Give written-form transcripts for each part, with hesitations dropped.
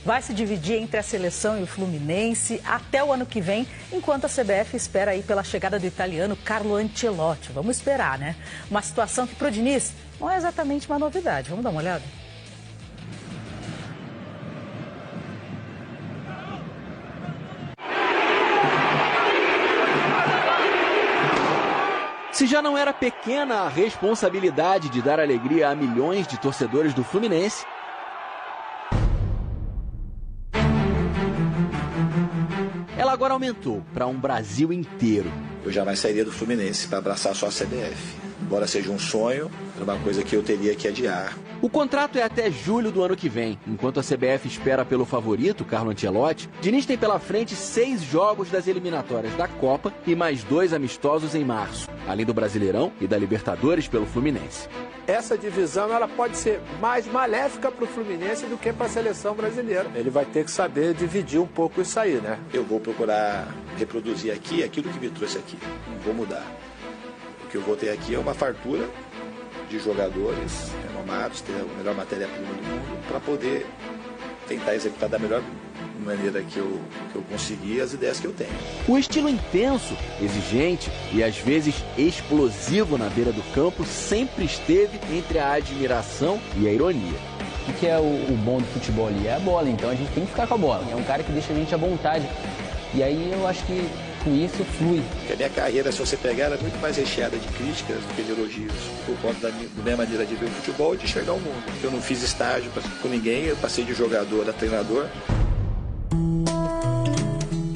vai se dividir entre a seleção e o Fluminense até o ano que vem, enquanto a CBF espera aí pela chegada do italiano Carlo Ancelotti. Vamos esperar, né? Uma situação que, para o Diniz, não é exatamente uma novidade. Vamos dar uma olhada? Se já não era pequena a responsabilidade de dar alegria a milhões de torcedores do Fluminense, ela agora aumentou para um Brasil inteiro. Eu jamais sairia do Fluminense para abraçar só a CBF. Embora seja um sonho, era uma coisa que eu teria que adiar. O contrato é até julho do ano que vem. Enquanto a CBF espera pelo favorito, Carlo Ancelotti, Diniz tem pela frente 6 jogos das eliminatórias da Copa e mais 2 amistosos em março, além do Brasileirão e da Libertadores pelo Fluminense. Essa divisão ela pode ser mais maléfica para o Fluminense do que para a seleção brasileira. Ele vai ter que saber dividir um pouco isso aí, né? Eu vou procurar reproduzir aqui aquilo que me trouxe aqui. Não vou mudar. O que eu vou ter aqui é uma fartura de jogadores renomados, ter a melhor matéria-prima do mundo, para poder tentar executar da melhor maneira que eu conseguir as ideias que eu tenho. O estilo intenso, exigente e às vezes explosivo na beira do campo sempre esteve entre a admiração e a ironia. O que é o bom do futebol ali? É a bola, então a gente tem que ficar com a bola. É um cara que deixa a gente à vontade. E aí eu acho que com isso flui. Porque a minha carreira, se você pegar, era muito mais recheada de críticas do que de elogios, por conta da minha maneira de ver o futebol e de enxergar o mundo. Eu não fiz estágio com ninguém, eu passei de jogador a treinador.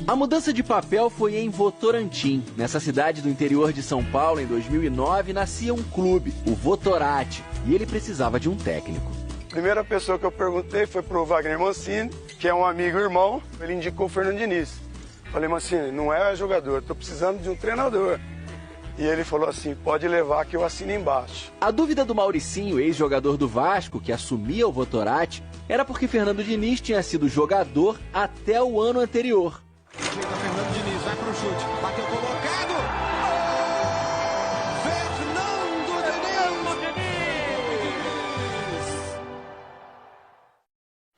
A mudança de papel foi em Votorantim. Nessa cidade do interior de São Paulo, em 2009, nascia um clube, o Votorati, e ele precisava de um técnico. A primeira pessoa que eu perguntei foi pro Wagner Mancini, que é um amigo e irmão. Ele indicou o Fernando Diniz. Falei, Mancini, não é jogador, tô precisando de um treinador. E ele falou assim, pode levar que eu assino embaixo. A dúvida do Mauricinho, ex-jogador do Vasco, que assumia o Votorati, era porque Fernando Diniz tinha sido jogador até o ano anterior. Fernando Diniz vai pro chute, bateu colocado. Fernando Diniz!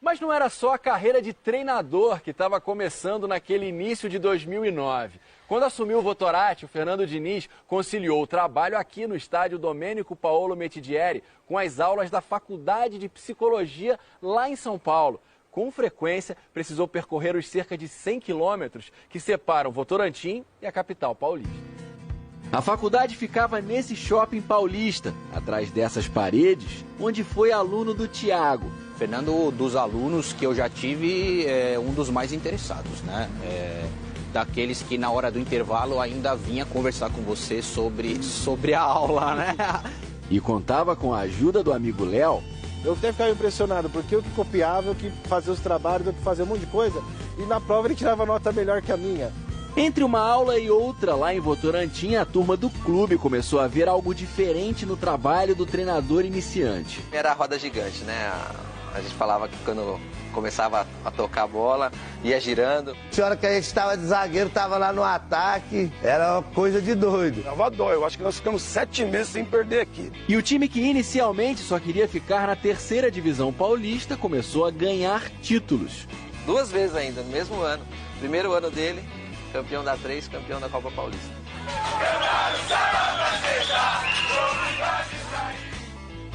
Mas não era só a carreira de treinador que estava começando naquele início de 2009. Quando assumiu o Votorati, o Fernando Diniz conciliou o trabalho aqui no estádio Domênico Paolo Metidieri com as aulas da Faculdade de Psicologia lá em São Paulo. Com frequência, precisou percorrer os cerca de 100 quilômetros que separam Votorantim e a capital paulista. A faculdade ficava nesse shopping paulista, atrás dessas paredes, onde foi aluno do Thiago. Fernando, dos alunos que eu já tive, é um dos mais interessados, né? Daqueles que na hora do intervalo ainda vinha conversar com você sobre a aula, né? E contava com a ajuda do amigo Léo. Eu até ficava impressionado, porque eu que copiava, eu que fazia os trabalhos, eu que fazia um monte de coisa, e na prova ele tirava nota melhor que a minha. Entre uma aula e outra, lá em Votorantim, a turma do clube começou a ver algo diferente no trabalho do treinador iniciante. Era a roda gigante, né? A gente falava que quando começava a tocar a bola, ia girando. Tinha hora que a gente estava de zagueiro, estava lá no ataque, era uma coisa de doido. Dava dó, eu acho que nós ficamos 7 meses sem perder aqui. E o time que inicialmente só queria ficar na 3ª divisão paulista começou a ganhar títulos. 2 vezes ainda, no mesmo ano. Primeiro ano dele, campeão da 3, campeão da Copa Paulista.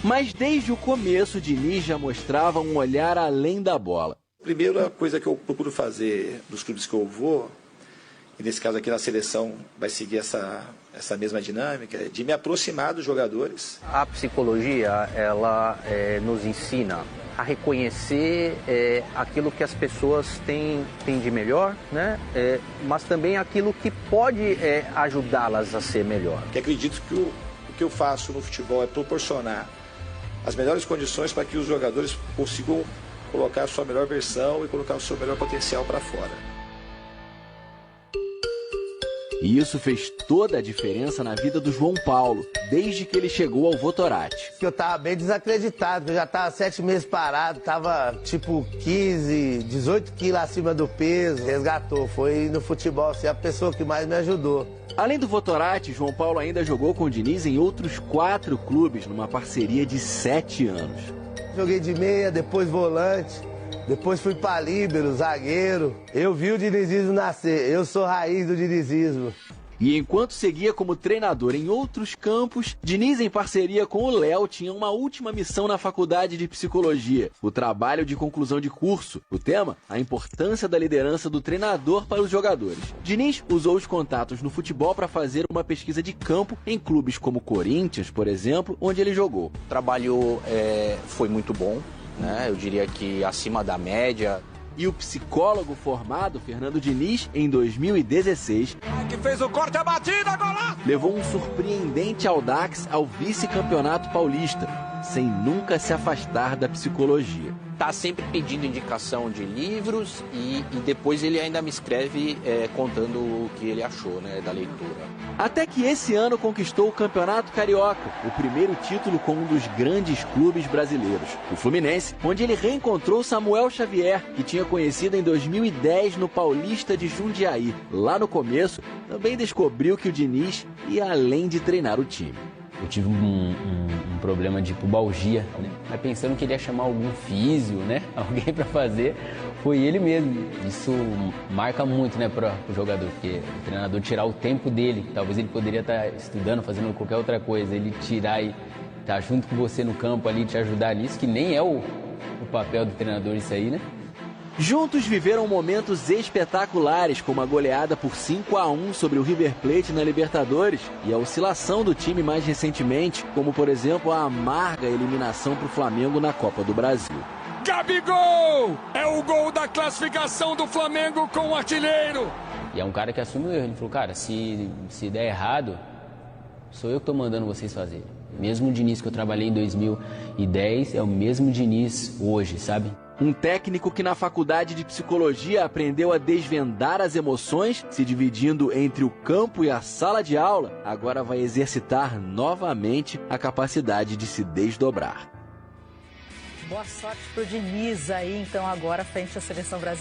Mas desde o começo, Diniz já mostrava um olhar além da bola. Primeiro, a coisa que eu procuro fazer dos clubes que eu vou, e nesse caso aqui na seleção vai seguir essa mesma dinâmica, é de me aproximar dos jogadores. A psicologia, ela nos ensina a reconhecer aquilo que as pessoas têm de melhor, né? Mas também aquilo que pode ajudá-las a ser melhor. Que acredito que o que eu faço no futebol é proporcionar as melhores condições para que os jogadores consigam colocar a sua melhor versão e colocar o seu melhor potencial para fora. E isso fez toda a diferença na vida do João Paulo, desde que ele chegou ao Votorati. Eu tava bem desacreditado, eu já tava 7 meses parado, tava tipo 15, 18 quilos acima do peso. Resgatou, foi no futebol assim, a pessoa que mais me ajudou. Além do Votorati, João Paulo ainda jogou com o Diniz em outros 4 clubes, numa parceria de 7 anos. Joguei de meia, depois volante, Depois fui pra líbero, zagueiro. Eu vi o dinizismo nascer, eu sou raiz do dinizismo. E enquanto seguia como treinador em outros campos, Diniz, em parceria com o Léo, tinha uma última missão na faculdade de psicologia, o trabalho de conclusão de curso. O tema, a importância da liderança do treinador para os jogadores. Diniz usou os contatos no futebol para fazer uma pesquisa de campo em clubes como Corinthians, por exemplo, onde ele jogou. O trabalho foi muito bom, né? Eu diria que acima da média. E o psicólogo formado, Fernando Diniz, em 2016, que fez o corte, a batida, golaço! Levou um surpreendente Audax ao vice-campeonato paulista, sem nunca se afastar da psicologia. Tá sempre pedindo indicação de livros e depois ele ainda me escreve contando o que ele achou, né, da leitura. Até que esse ano conquistou o Campeonato Carioca, o primeiro título com um dos grandes clubes brasileiros, o Fluminense, onde ele reencontrou Samuel Xavier, que tinha conhecido em 2010 no Paulista de Jundiaí. Lá no começo, também descobriu que o Diniz ia além de treinar o time. Eu tive um problema de pubalgia, né? Mas pensando que ele ia chamar algum físio, né? Alguém para fazer, foi ele mesmo. Isso marca muito, né, para o jogador, porque o treinador tirar o tempo dele, talvez ele poderia estar estudando, fazendo qualquer outra coisa, ele tirar e estar junto com você no campo ali, te ajudar nisso, que nem é o papel do treinador isso aí, né? Juntos viveram momentos espetaculares, como a goleada por 5-1 sobre o River Plate na Libertadores e a oscilação do time mais recentemente, como por exemplo a amarga eliminação para o Flamengo na Copa do Brasil. Gabigol! É o gol da classificação do Flamengo com o artilheiro! E é um cara que assume o erro. Ele falou, cara, se der errado, sou eu que estou mandando vocês fazerem. Mesmo o Diniz que eu trabalhei em 2010 é o mesmo Diniz hoje, sabe? Um técnico que na faculdade de psicologia aprendeu a desvendar as emoções, se dividindo entre o campo e a sala de aula, agora vai exercitar novamente a capacidade de se desdobrar. Boa sorte pro Diniz aí, então, agora frente à seleção brasileira.